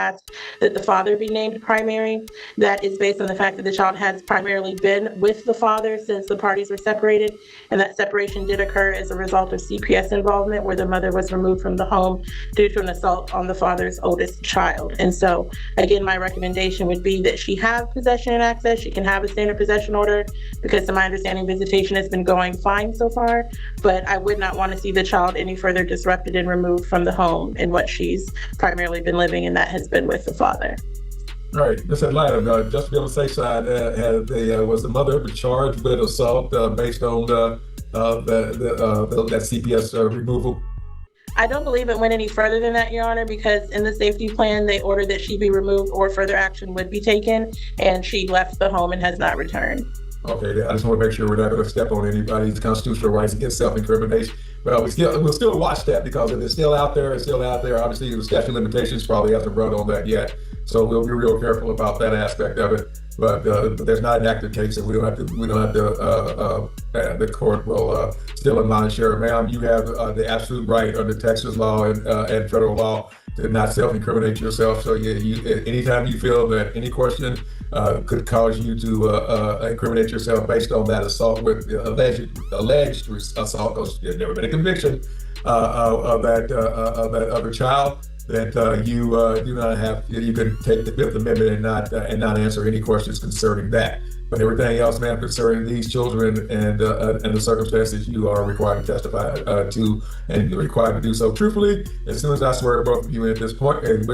asked that the father be named primary. That is based on the fact that the child has primarily been with the father since the parties were separated, and that separation did occur as a result of CPS involvement, where the mother was removed from the home due to an assault on the father's oldest child. And so, again, my recommendation would be that she have possession and access. She can have a standard possession order because, to my understanding, visitation has been going fine so far, but I would not want to see the child any further disrupted and removed from the home in what she's primarily been living, and that has been with the father. All right, Ms. Atlanta, just to be on the safe side, was the mother ever charged with assault based on that CPS removal? I don't believe it went any further than that, Your Honor, because in the safety plan, they ordered that she be removed or further action would be taken, and she left the home and has not returned. Okay, I just want to make sure we're not going to step on anybody's constitutional rights against self-incrimination. But we'll still watch that, because if it's still out there, it's still out there. Obviously, the statute of limitations probably hasn't run on that yet, so we'll be real careful about that aspect of it. But there's not an active case, and we don't have to. The court will still admonish her, ma'am. You have the absolute right under Texas law and federal law to not self-incriminate yourself. So anytime you feel that any question could cause you to incriminate yourself based on that assault with alleged assault, because there's never been a conviction of that other child, that you do not have, you can take the Fifth Amendment and not answer any questions concerning that. But everything else, ma'am, concerning these children and the circumstances, you are required to testify to, and you're required to do so truthfully as soon as I swear to both of you at this point, and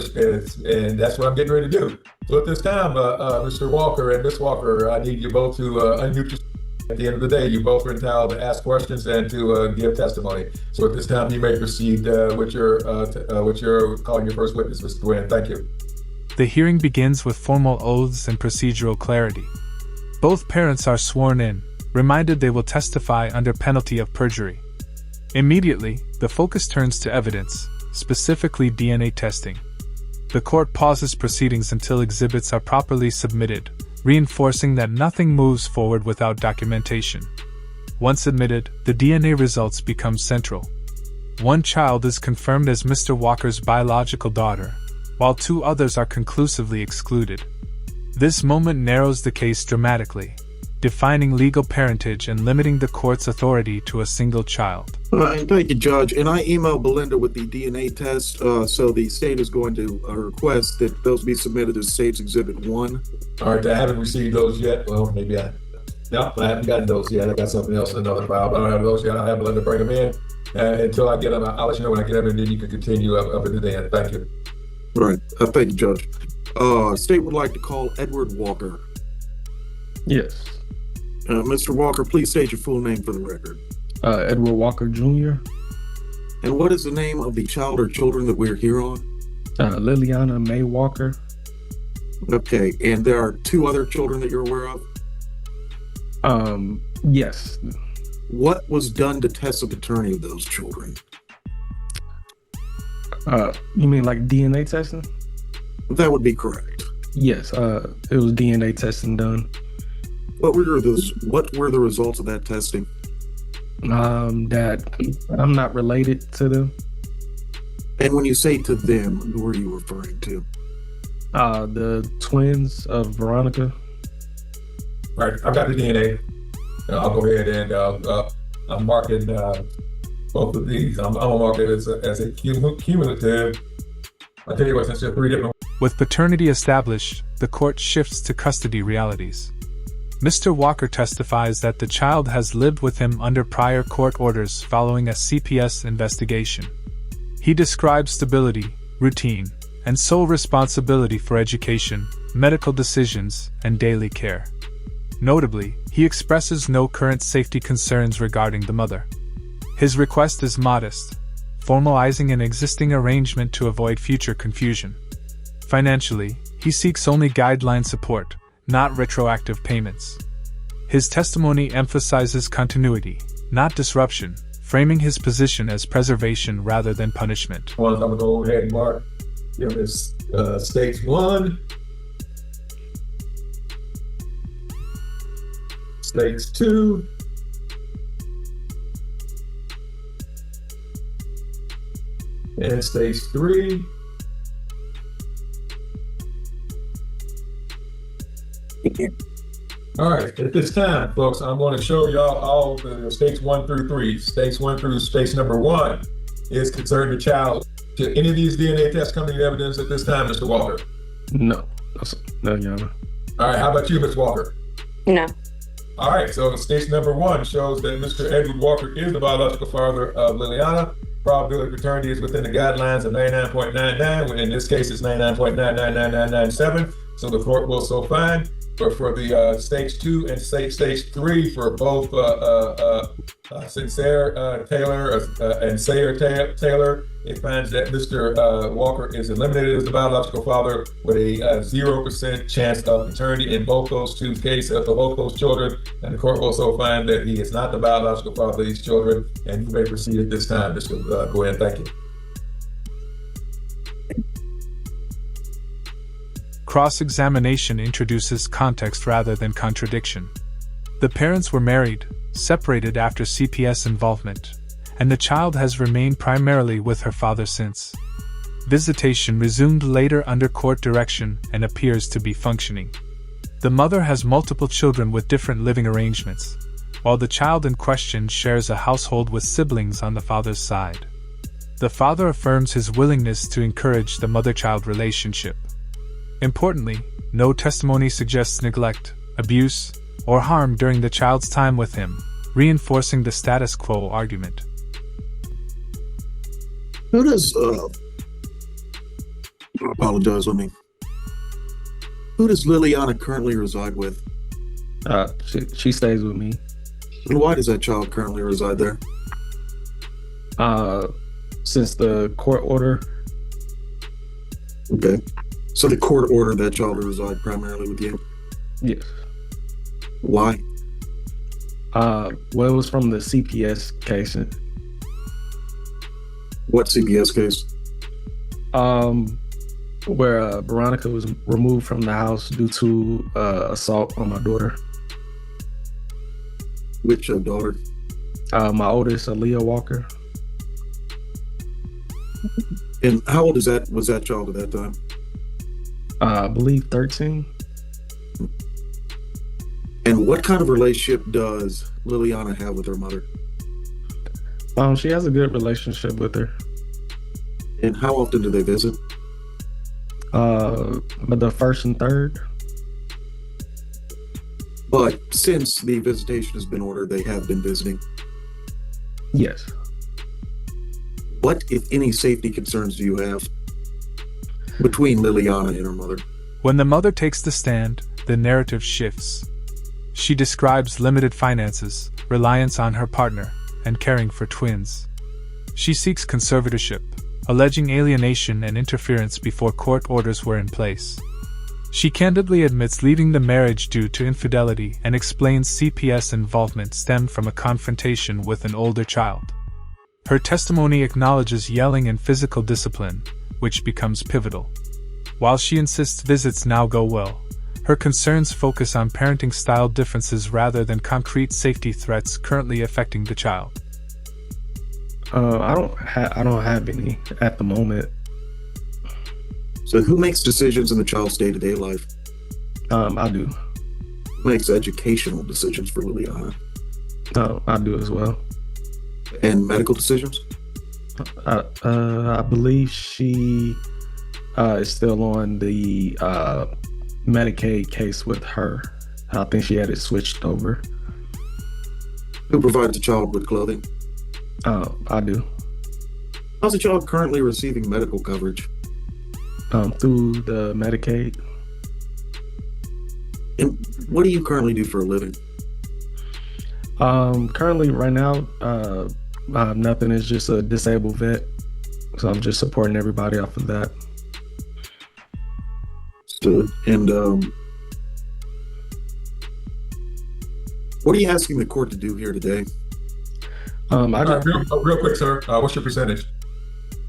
that's what I'm getting ready to do. So at this time, Mr. Walker and Ms. Walker, I need you both to unmute yourself. At the end of the day, you both are entitled to ask questions and to give testimony. So at this time, you may proceed with your calling your first witness, Mr. Gwynn. Thank you. The hearing begins with formal oaths and procedural clarity. Both parents are sworn in, reminded they will testify under penalty of perjury. Immediately, the focus turns to evidence, specifically DNA testing. The court pauses proceedings until exhibits are properly submitted, reinforcing that nothing moves forward without documentation. Once admitted, the DNA results become central. One child is confirmed as Mr. Walker's biological daughter, while two others are conclusively excluded. This moment narrows the case dramatically, defining legal parentage and limiting the court's authority to a single child. Thank you, Judge. And I emailed Belinda with the DNA test, so the state is going to request that those be submitted as State's Exhibit 1. All right, I haven't received those yet. Well, maybe I haven't gotten those yet. I got something else in another file, but I don't have those yet. I'll have Belinda bring them in. Until I get them, I'll let you know when I get them, and then you can continue up into the end. Thank you. All right. Thank you, Judge. State would like to call Edward Walker. Yes. Mr. Walker, please state your full name for the record. Edward Walker Jr. And what is the name of the child or children that we're here on? Liliana May Walker. Okay, and there are two other children that you're aware of? Yes. What was done to test the paternity of those children? You mean like DNA testing? That would be correct. Yes, it was DNA testing done. What were the results of that testing? That I'm not related to them. And when you say to them, who are you referring to? The twins of Veronica. All right, I've got the DNA. I'll go ahead and I'm marking both of these. I'm gonna mark it as a cumulative. I'll tell you what, since there are three different. With paternity established, the court shifts to custody realities. Mr. Walker testifies that the child has lived with him under prior court orders following a CPS investigation. He describes stability, routine, and sole responsibility for education, medical decisions, and daily care. Notably, he expresses no current safety concerns regarding the mother. His request is modest, formalizing an existing arrangement to avoid future confusion. Financially, he seeks only guideline support, not retroactive payments. His testimony emphasizes continuity, not disruption, framing his position as preservation rather than punishment. I'm going to go ahead and mark this stage 1, stage 2, and stage 3. All right, at this time, folks, I'm going to show y'all all the states 1 through 3. States 1 through space number 1 is concerned the child. Did any of these DNA tests come into evidence at this time, Mr. Walker? No. No, Your Honor. All right, how about you, Ms. Walker? No. All right, so station number 1 shows that Mr. Edward Walker is the biological father of Liliana. Probability of paternity is within the guidelines of 99.99. In this case, it's 99.999997. So the court will so find. But for the stage 2 and stage 3 for both Sincere Taylor and Sayer Taylor, it finds that Mr. Walker is eliminated as the biological father with a 0% chance of paternity in both those two cases for both those children. And the court will also find that he is not the biological father of these children. And you may proceed at this time, Mr. Gwen. Thank you. Cross-examination introduces context rather than contradiction. The parents were married, separated after CPS involvement, and the child has remained primarily with her father since. Visitation resumed later under court direction and appears to be functioning. The mother has multiple children with different living arrangements, while the child in question shares a household with siblings on the father's side. The father affirms his willingness to encourage the mother-child relationship. Importantly, no testimony suggests neglect, abuse, or harm during the child's time with him, reinforcing the status quo argument. Who does, I apologize, who does Liliana currently reside with? She stays with me. And why does that child currently reside there? Since the court order. Okay. So the court ordered that child to reside primarily with you? Yes. Why? Well, it was from the CPS case. What CPS case? Where Veronica was removed from the house due to assault on my daughter. Which daughter? My oldest, Aaliyah Walker. And how old was that child at that time? I believe 13. And what kind of relationship does Liliana have with her mother? She has a good relationship with her. And how often do they visit? But the first and third. But since the visitation has been ordered, they have been visiting. Yes. What, if any, safety concerns do you have between Liliana and her mother? When the mother takes the stand, the narrative shifts. She describes limited finances, reliance on her partner, and caring for twins. She seeks conservatorship, alleging alienation and interference before court orders were in place. She candidly admits leaving the marriage due to infidelity and explains CPS involvement stemmed from a confrontation with an older child. Her testimony acknowledges yelling and physical discipline, which becomes pivotal. While she insists visits now go well, her concerns focus on parenting style differences rather than concrete safety threats currently affecting the child. I don't have any at the moment. So who makes decisions in the child's day-to-day life? I do. Who makes educational decisions for Liliana? I do as well. And medical decisions? I believe she is still on the Medicaid case with her. I think she had it switched over. Who provides the child with clothing? I do. How's the child currently receiving medical coverage? Through the Medicaid. And what do you currently do for a living? Currently, right now, nothing. Is just a disabled vet, so I'm just supporting everybody off of that. Stood. And what are you asking the court to do here today? Real quick, sir. What's your percentage?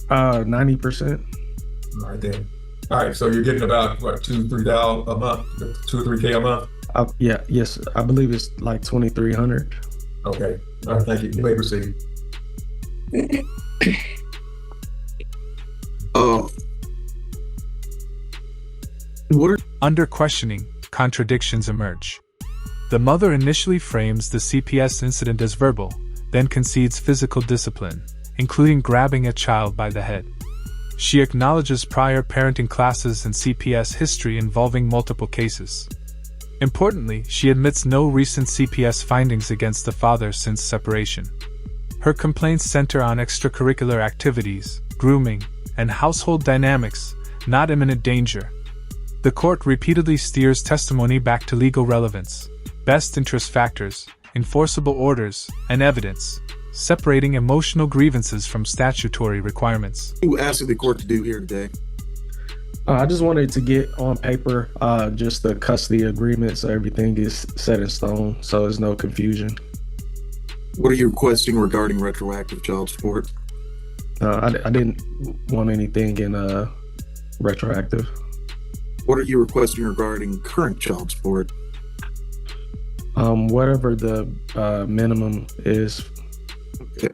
90%. All right, then. All right, so you're getting about what, $2,000-3,000 a month, $2 or $3K a month? Yes, I believe it's like 2,300. Okay. All right, thank you. You may proceed. What are Under questioning, contradictions emerge. The mother initially frames the CPS incident as verbal, then concedes physical discipline, including grabbing a child by the head. She acknowledges prior parenting classes and CPS history involving multiple cases. Importantly, she admits no recent CPS findings against the father since separation. Her complaints center on extracurricular activities, grooming, and household dynamics, not imminent danger. The court repeatedly steers testimony back to legal relevance, best interest factors, enforceable orders, and evidence, separating emotional grievances from statutory requirements. What are you asking the court to do here today? I just wanted to get on paper just the custody agreement so everything is set in stone, so there's no confusion. What are you requesting regarding retroactive child support? I didn't want anything in retroactive. What are you requesting regarding current child support? Whatever the minimum is. Okay.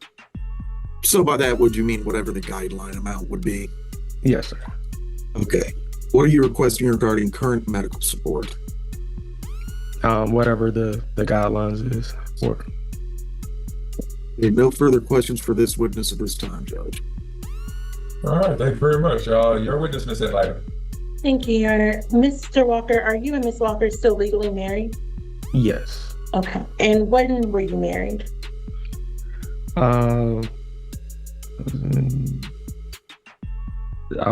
So by that, would you mean whatever the guideline amount would be? Yes, sir. Okay. What are you requesting regarding current medical support? Whatever the guidelines is for. Okay, no further questions for this witness at this time, Judge. All right, thank you very much. Your witness, Ms. Atlanta. Thank you, Your Honor. Mr. Walker, are you and Ms. Walker still legally married? Yes. Okay. And when were you married? I'm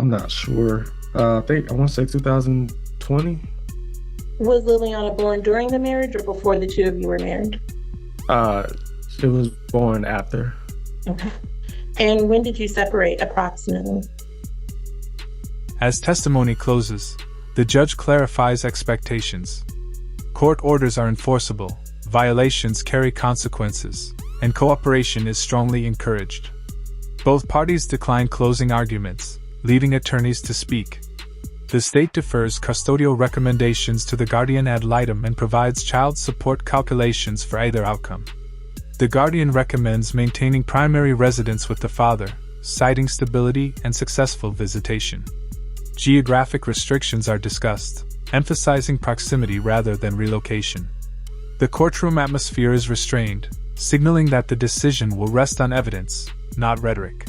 not sure. I want to say 2020. Was Liliana born during the marriage or before the two of you were married? She was born after. Okay. And when did you separate approximately? As testimony closes, the judge clarifies expectations. Court orders are enforceable, violations carry consequences, and cooperation is strongly encouraged. Both parties decline closing arguments, leaving attorneys to speak. The state defers custodial recommendations to the guardian ad litem and provides child support calculations for either outcome. The guardian recommends maintaining primary residence with the father, citing stability and successful visitation. Geographic restrictions are discussed, emphasizing proximity rather than relocation. The courtroom atmosphere is restrained, signaling that the decision will rest on evidence, not rhetoric.